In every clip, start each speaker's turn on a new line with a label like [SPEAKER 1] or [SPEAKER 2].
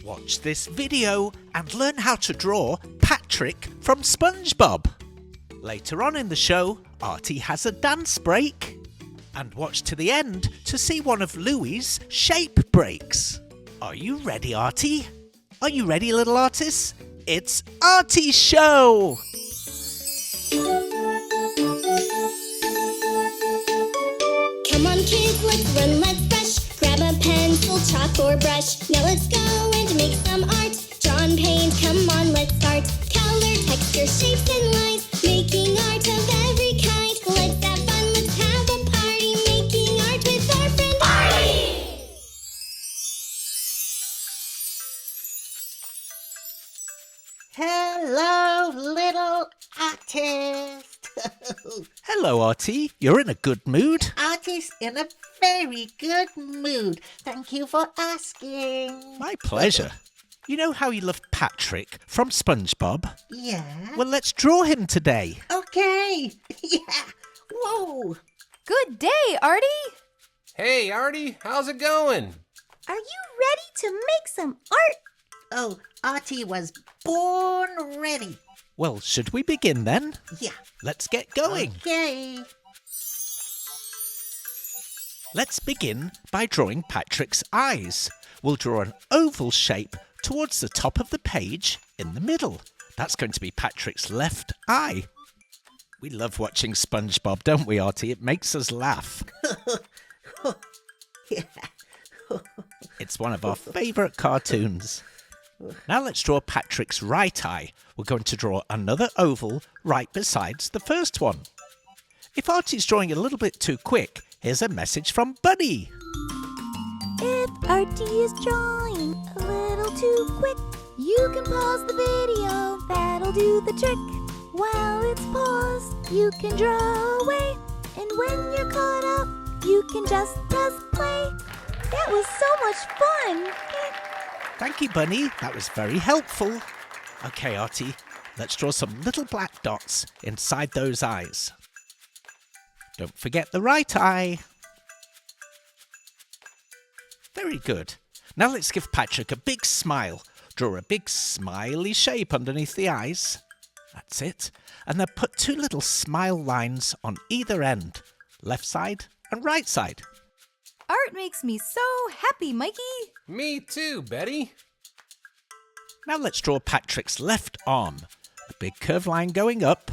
[SPEAKER 1] Watch this video and learn how to draw Patrick from SpongeBob. Later on in the show, Artie has a dance break. And watch to the end to see one of Louie's shape breaks. Are you ready, Artie? Are you ready, little artists? It's Artie's show!
[SPEAKER 2] Come on kids, let's run, let's brush. Grab a pencil, chalk or brush. Now let's go and make some art. Draw and paint, come on, let's start. Color, texture, shapes and lines. Making art of every kind. Let's have fun, let's have a party. Making art with our friend Artie!
[SPEAKER 3] Hello, little artist.
[SPEAKER 1] Hello, Artie. You're in a good mood.
[SPEAKER 3] Artie's in a very good mood. Thank you for asking.
[SPEAKER 1] My pleasure. You know how you love Patrick from SpongeBob?
[SPEAKER 3] Yeah?
[SPEAKER 1] Well, let's draw him today.
[SPEAKER 3] Okay. Yeah. Whoa.
[SPEAKER 4] Good day, Artie!
[SPEAKER 5] Hey, Artie, how's it going?
[SPEAKER 2] Are you ready to make some art?
[SPEAKER 3] Oh, Artie was born ready.
[SPEAKER 1] Well, should we begin then?
[SPEAKER 3] Yeah.
[SPEAKER 1] Let's get going.
[SPEAKER 3] Okay.
[SPEAKER 1] Let's begin by drawing Patrick's eyes. We'll draw an oval shape towards the top of the page in the middle. That's going to be Patrick's left eye. We love watching SpongeBob, don't we, Artie? It makes us laugh.
[SPEAKER 3] Yeah.
[SPEAKER 1] It's one of our favourite cartoons. Now let's draw Patrick's right eye. We're going to draw another oval right besides the first one. If Artie's drawing a little bit too quick, here's a message from Buddy.
[SPEAKER 2] If Artie is drawing a little too quick, you can pause the video, that'll do the trick. While it's paused, you can draw away, and when you're caught up, you can just press play. That was so much fun!
[SPEAKER 1] Thank you, Bunny. That was very helpful. Okay, Artie, let's draw some little black dots inside those eyes. Don't forget the right eye. Very good. Now let's give Patrick a big smile. Draw a big smiley shape underneath the eyes. That's it. And then put two little smile lines on either end, left side and right side.
[SPEAKER 4] Art makes me so happy, Mikey!
[SPEAKER 5] Me too, Betty.
[SPEAKER 1] Now let's draw Patrick's left arm. A big curved line going up,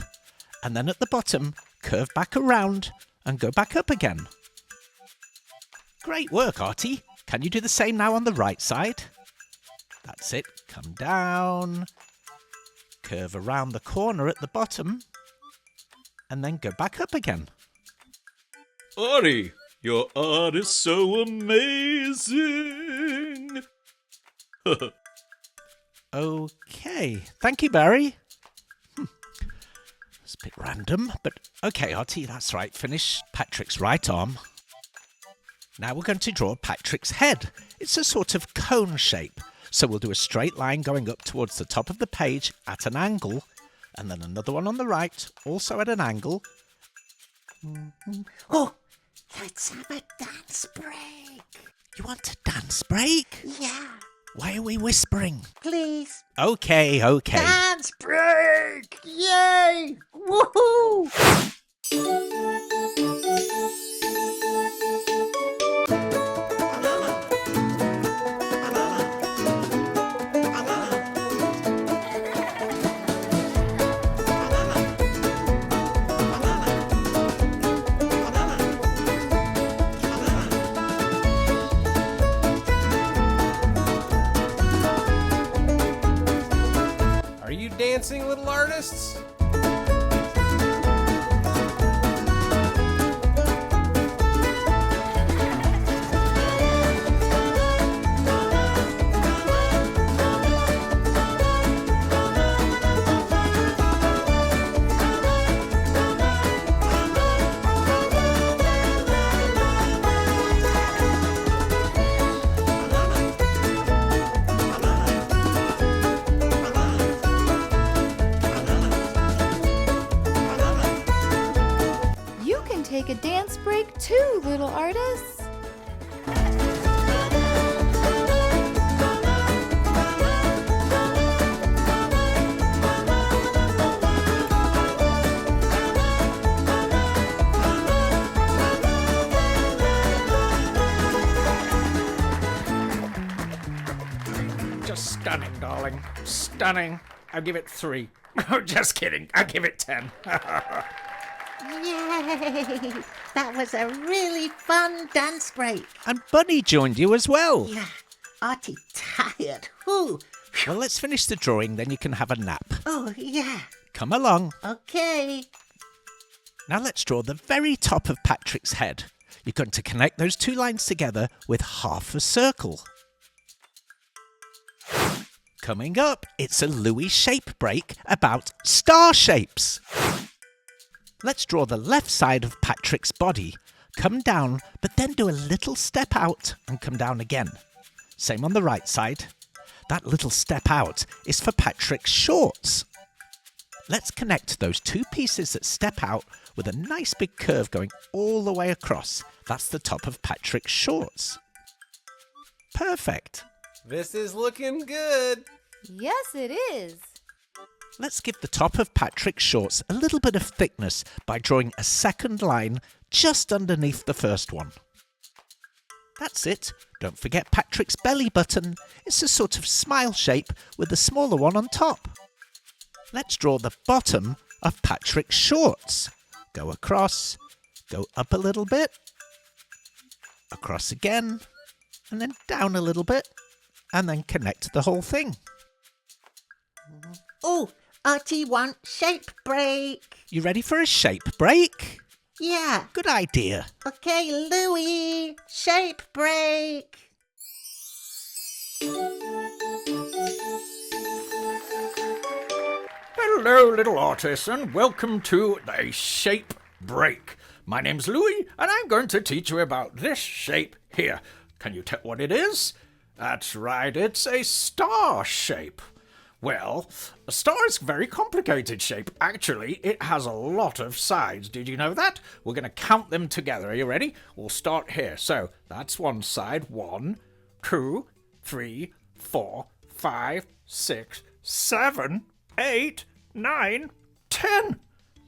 [SPEAKER 1] and then at the bottom, curve back around and go back up again. Great work, Artie. Can you do the same now on the right side? That's it. Come down, curve around the corner at the bottom, and then go back up again.
[SPEAKER 6] Artie, your art is so amazing.
[SPEAKER 1] Okay, thank you, Barry. It's a bit random, but okay, Artie, that's right. Finish Patrick's right arm. Now we're going to draw Patrick's head. It's a sort of cone shape. So we'll do a straight line going up towards the top of the page at an angle, and then another one on the right, also at an angle.
[SPEAKER 3] Oh, let's have a dance break.
[SPEAKER 1] You want a dance break?
[SPEAKER 3] Yeah.
[SPEAKER 1] Why are we whispering?
[SPEAKER 3] Please.
[SPEAKER 1] Okay.
[SPEAKER 3] Dance break! Yay! Woohoo!
[SPEAKER 5] Are you dancing, little artists?
[SPEAKER 4] Take a dance break too, little artists.
[SPEAKER 1] Just stunning, darling. Stunning. I'll give it 3. Oh, just kidding. I'll give it 10.
[SPEAKER 3] Yay! That was a really fun dance break.
[SPEAKER 1] And Bunny joined you as well.
[SPEAKER 3] Yeah, Artie tired. Whew.
[SPEAKER 1] Well, let's finish the drawing, then you can have a nap.
[SPEAKER 3] Oh, yeah.
[SPEAKER 1] Come along.
[SPEAKER 3] Okay.
[SPEAKER 1] Now let's draw the very top of Patrick's head. You're going to connect those 2 lines together with half a circle. Coming up, it's a Louis shape break about star shapes. Let's draw the left side of Patrick's body. Come down, but then do a little step out and come down again. Same on the right side. That little step out is for Patrick's shorts. Let's connect those 2 pieces that step out with a nice big curve going all the way across. That's the top of Patrick's shorts. Perfect.
[SPEAKER 5] This is looking good.
[SPEAKER 4] Yes, it is.
[SPEAKER 1] Let's give the top of Patrick's shorts a little bit of thickness by drawing a second line just underneath the first one. That's it. Don't forget Patrick's belly button. It's a sort of smile shape with the smaller one on top. Let's draw the bottom of Patrick's shorts. Go across, go up a little bit, across again, and then down a little bit, and then connect the whole thing.
[SPEAKER 3] Oh, Artie wants shape break.
[SPEAKER 1] You ready for a shape break?
[SPEAKER 3] Yeah.
[SPEAKER 1] Good idea.
[SPEAKER 3] Okay, Louis, shape break.
[SPEAKER 7] Hello, little artists, and welcome to the Shape Break. My name's Louis, and I'm going to teach you about this shape here. Can you tell what it is? That's right, it's a star shape. Well, a star is a very complicated shape. Actually, it has a lot of sides. Did you know that? We're going to count them together. Are you ready? We'll start here. So, that's one side. 1, 2, 3, 4, 5, 6, 7, 8, 9, 10.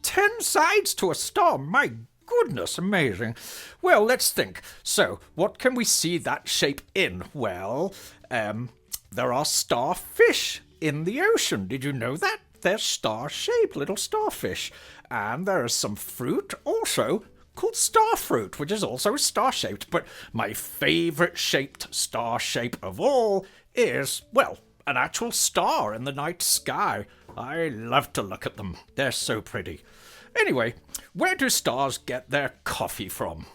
[SPEAKER 7] 10 sides to a star. My goodness, amazing. Well, let's think. So, what can we see that shape in? Well, there are starfish in the ocean. Did you know that? They're star-shaped little starfish. And there is some fruit also called starfruit, which is also star-shaped. But my favourite shaped star shape of all is, well, an actual star in the night sky. I love to look at them. They're so pretty. Anyway, where do stars get their coffee from?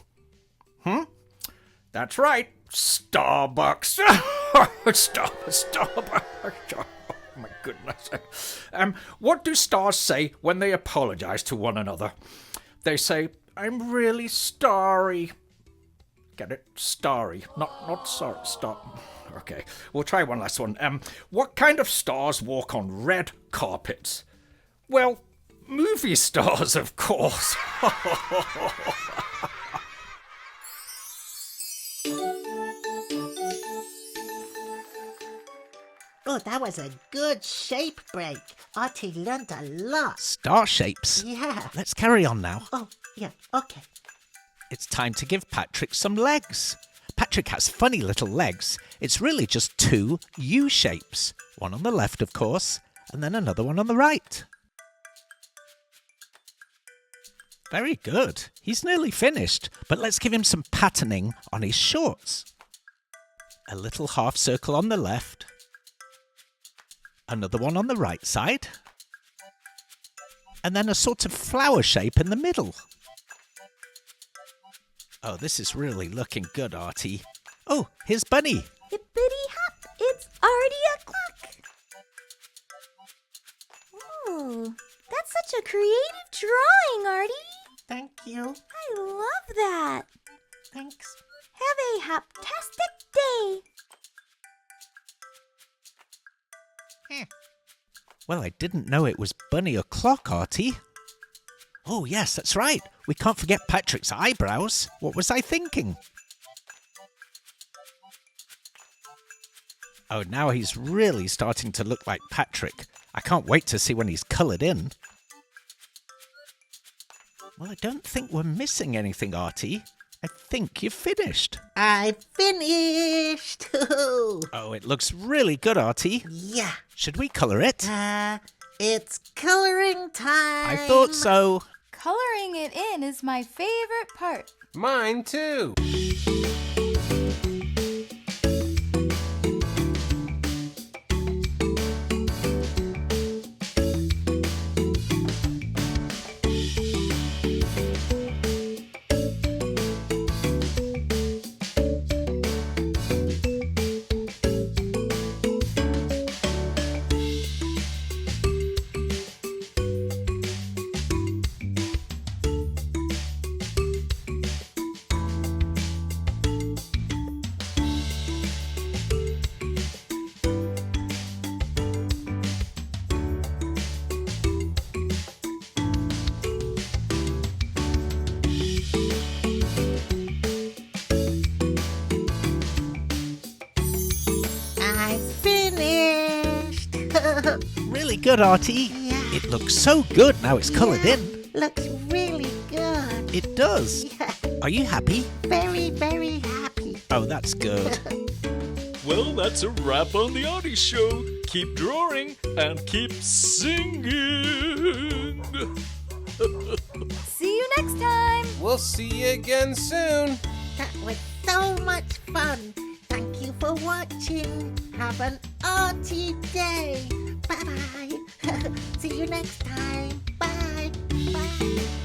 [SPEAKER 7] That's right, Starbucks. Starbucks. Oh, my goodness. What do stars say when they apologize to one another? They say, I'm really starry. Get it? Starry. Not sorry. Star. Okay, we'll try one last one. What kind of stars walk on red carpets? Well, movie stars, of course.
[SPEAKER 3] Oh, that was a good shape break. Artie learned a lot.
[SPEAKER 1] Star shapes.
[SPEAKER 3] Yeah.
[SPEAKER 1] Let's carry on now.
[SPEAKER 3] Oh, yeah, okay.
[SPEAKER 1] It's time to give Patrick some legs. Patrick has funny little legs. It's really just 2 U shapes. One on the left, of course, and then another one on the right. Very good. He's nearly finished, but let's give him some patterning on his shorts. A little half circle on the left. Another one on the right side. And then a sort of flower shape in the middle. Oh, this is really looking good, Artie. Oh, here's Bunny.
[SPEAKER 4] Hippity hop, it's already o'clock. Oh, that's such a creative drawing, Artie.
[SPEAKER 3] Thank you.
[SPEAKER 4] I love that.
[SPEAKER 3] Thanks.
[SPEAKER 4] Have a hoptastic day.
[SPEAKER 1] Well, I didn't know it was Bunny o'clock, Artie. Oh, yes, that's right. We can't forget Patrick's eyebrows. What was I thinking? Oh, now he's really starting to look like Patrick. I can't wait to see when he's coloured in. Well, I don't think we're missing anything, Artie. I think you've finished.
[SPEAKER 3] I finished.
[SPEAKER 1] Oh, it looks really good, Artie.
[SPEAKER 3] Yeah.
[SPEAKER 1] Should we colour it?
[SPEAKER 3] It's coloring time.
[SPEAKER 1] I thought so.
[SPEAKER 4] Coloring it in is my favorite part.
[SPEAKER 5] Mine too.
[SPEAKER 3] I finished.
[SPEAKER 1] Really good, Artie.
[SPEAKER 3] Yeah.
[SPEAKER 1] It looks so good now it's coloured in.
[SPEAKER 3] Looks really good.
[SPEAKER 1] It does.
[SPEAKER 3] Yeah.
[SPEAKER 1] Are you happy?
[SPEAKER 3] Very, very happy.
[SPEAKER 1] Oh, that's good.
[SPEAKER 6] Well, that's a wrap on the Artie show. Keep drawing and keep singing.
[SPEAKER 4] See you next time.
[SPEAKER 5] We'll see you again soon.
[SPEAKER 3] That was so much fun. Thank you for watching. Have an Artie day. Bye-bye. See you next time. Bye. Bye.